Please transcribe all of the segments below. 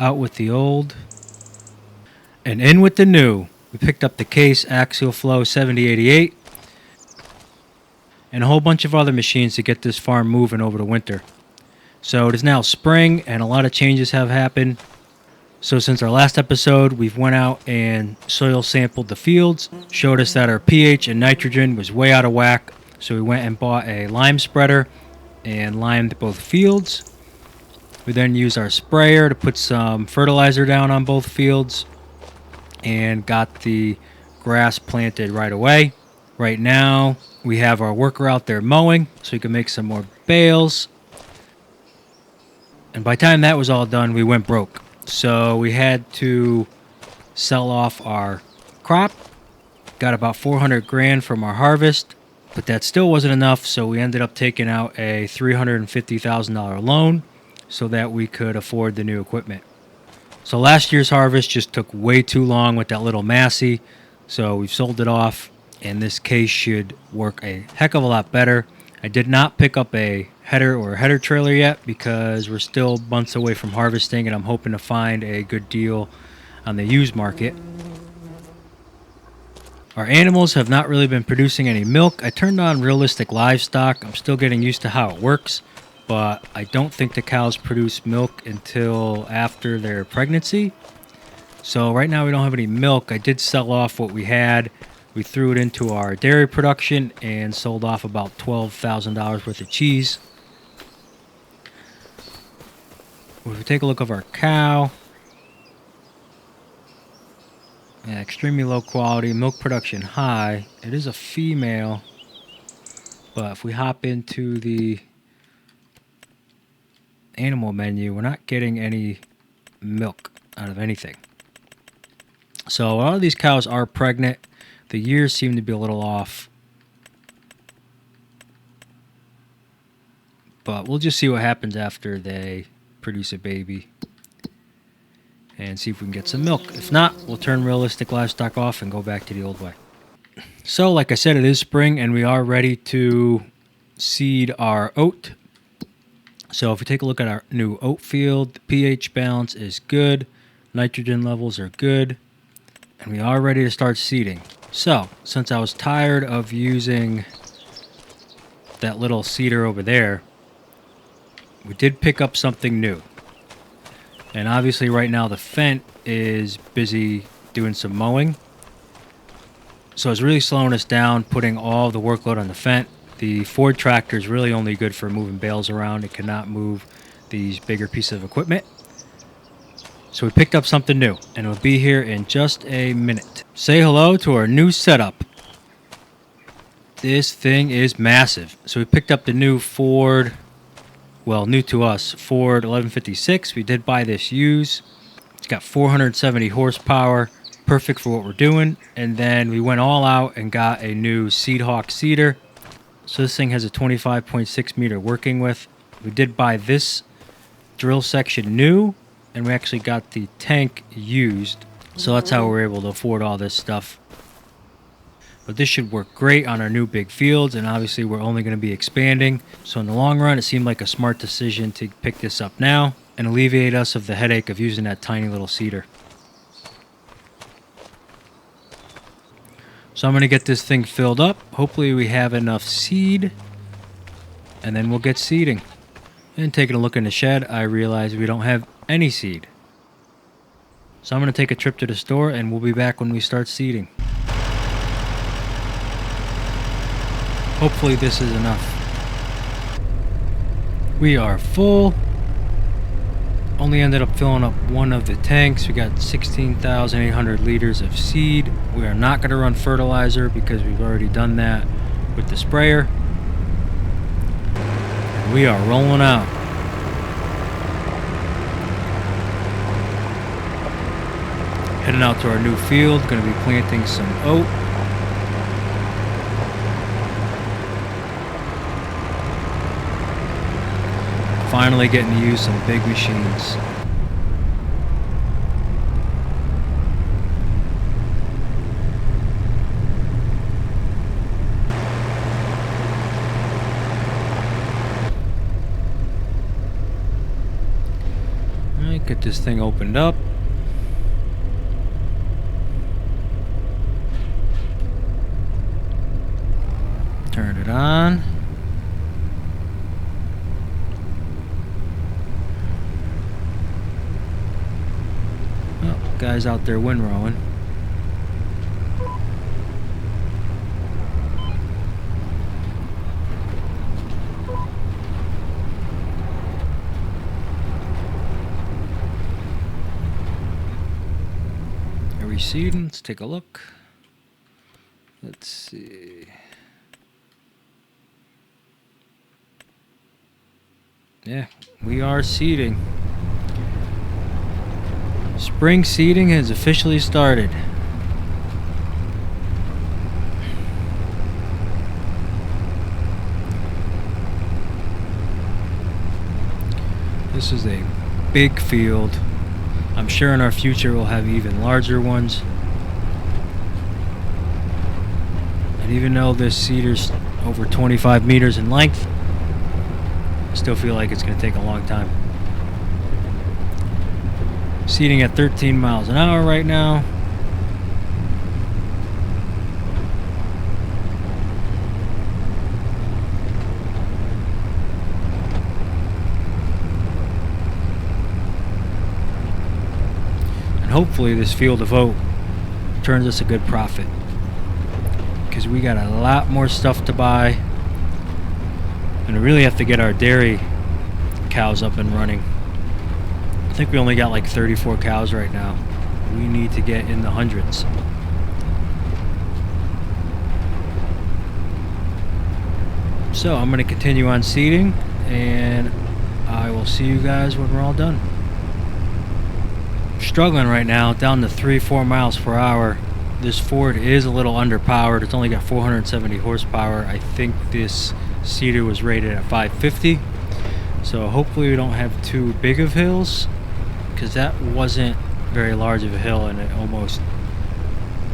out with the old, and in with the new. We picked up the Case Axial Flow 7088 and a whole bunch of other machines to get this farm moving over the winter. So it is now spring and a lot of changes have happened. So since our last episode, we've went out and soil sampled the fields, showed us that our pH and nitrogen was way out of whack. So we went and bought a lime spreader and limed both fields. We then used our sprayer to put some fertilizer down on both fields and got the grass planted right away. Right now, we have our worker out there mowing so we can make some more bales. And by the time that was all done, we went broke. So we had to sell off our crop. Got about 400 grand from our harvest, but that still wasn't enough. So we ended up taking out a $350,000 loan so that we could afford the new equipment. So last year's harvest just took way too long with that little Massey. So we've sold it off, and this Case should work a heck of a lot better. I did not pick up a header or a header trailer yet because we're still months away from harvesting, and I'm hoping to find a good deal on the used market. Our animals have not really been producing any milk. I turned on realistic livestock. I'm still getting used to how it works, but I don't think the cows produce milk until after their pregnancy. So right now we don't have any milk. I did sell off what we had. We threw it into our dairy production and sold off about $12,000 worth of cheese. If we take a look at our cow, yeah, extremely low quality, milk production high. It is a female, but if we hop into the animal menu, we're not getting any milk out of anything. So a lot of these cows are pregnant. The years seem to be a little off, but we'll just see what happens after they produce a baby and see if we can get some milk. If not, we'll turn realistic livestock off and go back to the old way. So like I said, it is spring and we are ready to seed our oat. So if we take a look at our new oat field, the pH balance is good, nitrogen levels are good, and we are ready to start seeding. So since I was tired of using that little seeder over there, we did pick up something new. And obviously right now the Fendt is busy doing some mowing. So it's really slowing us down, putting all the workload on the Fendt. The Ford tractor is really only good for moving bales around. It cannot move these bigger pieces of equipment. So we picked up something new, and it'll be here in just a minute. Say hello to our new setup. This thing is massive. So we picked up the new Ford, well, new to us, Ford 1156. We did buy this used. It's got 470 horsepower, perfect for what we're doing. And then we went all out and got a new Seed Hawk seeder. So this thing has a 25.6 meter working width. We did buy this drill section new, and we actually got the tank used. So that's how we're able to afford all this stuff. But this should work great on our new big fields, and obviously we're only going to be expanding. So in the long run, it seemed like a smart decision to pick this up now and alleviate us of the headache of using that tiny little seeder. So I'm going to get this thing filled up. Hopefully we have enough seed, and then we'll get seeding. And taking a look in the shed, I realize we don't have any seed. So I'm going to take a trip to the store, and we'll be back when we start seeding. Hopefully this is enough. We are full. Only ended up filling up one of the tanks. We got 16,800 liters of seed. We are not going to run fertilizer because we've already done that with the sprayer. And we are rolling out. Heading out to our new field. Going to be planting some oat. Finally getting to use some big machines. Alright, Get this thing opened up. Turn it on. Oh, guys out there windrowing. Are we seeding? Let's take a look. Let's see. Yeah, we are seeding. Spring seeding has officially started. This is a big field. I'm sure in our future we'll have even larger ones. And even though this seeder's over 25 meters in length, I still feel like it's going to take a long time. Seeding at 13 miles an hour right now. And hopefully this field of oat turns us a good profit, because we got a lot more stuff to buy, and we really have to get our dairy cows up and running. I think we only got like 34 cows right now. We need to get in the hundreds. So I'm going to continue on seeding, and I will see you guys when we're all done. Struggling right now, down to 3-4 miles per hour. This Ford is a little underpowered. It's only got 470 horsepower. I think this seeder was rated at 550. So hopefully we don't have too big of hills, because that wasn't very large of a hill and it almost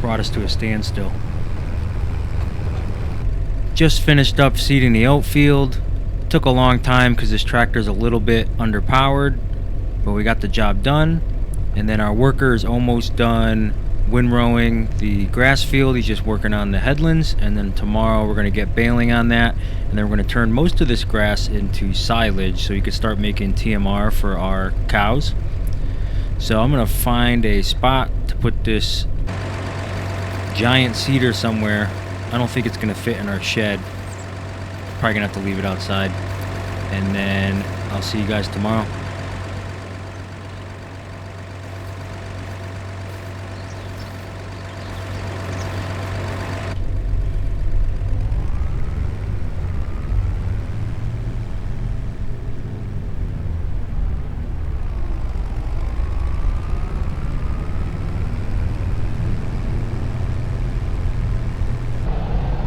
brought us to a standstill. Just finished up seeding the oat field. Took a long time because this tractor's a little bit underpowered, but we got the job done. And then our worker is almost done windrowing the grass field. He's just working on the headlands, and then tomorrow we're going to get baling on that, and then we're going to turn most of this grass into silage so you can start making TMR for our cows. So I'm going to find a spot to put this giant cedar somewhere. I don't think it's going to fit in our shed. Probably going to have to leave it outside, and then I'll see you guys tomorrow.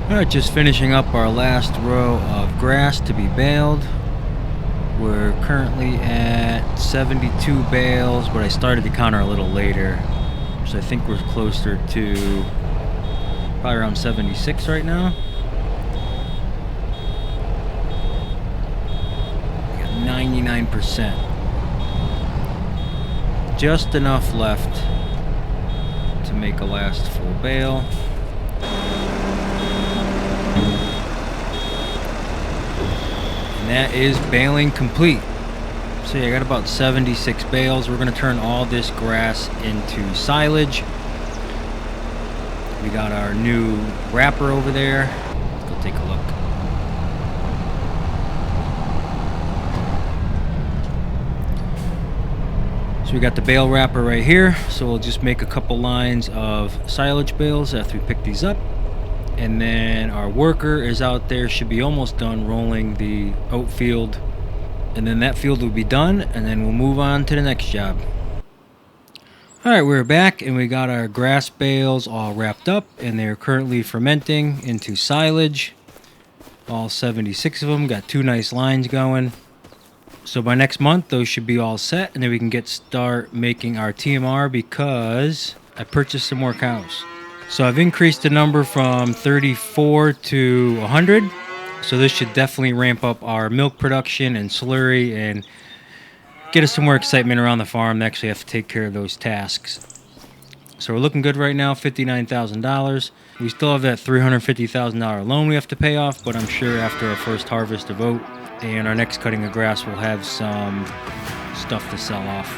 Alright, just finishing up our last row of grass to be baled. We're currently at 72 bales, but I started the counter a little later, so I think we're closer to probably around 76 right now. We got 99%. Just enough left to make a last full bale. And that is baling complete. So yeah, I got about 76 bales. We're going to turn all this grass into silage. We got our new wrapper over there. Let's go take a look. So we got the bale wrapper right here. So we'll just make a couple lines of silage bales after we pick these up. And then our worker is out there, should be almost done rolling the oat field. And then that field will be done, and then we'll move on to the next job. Alright, we're back, and we got our grass bales all wrapped up, and they're currently fermenting into silage. All 76 of them, got 2 nice lines going. So by next month, those should be all set, and then we can start making our TMR, because I purchased some more cows. So I've increased the number from 34 to 100. So this should definitely ramp up our milk production and slurry and get us some more excitement around the farm to actually have to take care of those tasks. So we're looking good right now, $59,000. We still have that $350,000 loan we have to pay off, but I'm sure after our first harvest of oat and our next cutting of grass, we'll have some stuff to sell off.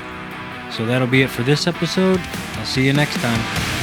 So that'll be it for this episode. I'll see you next time.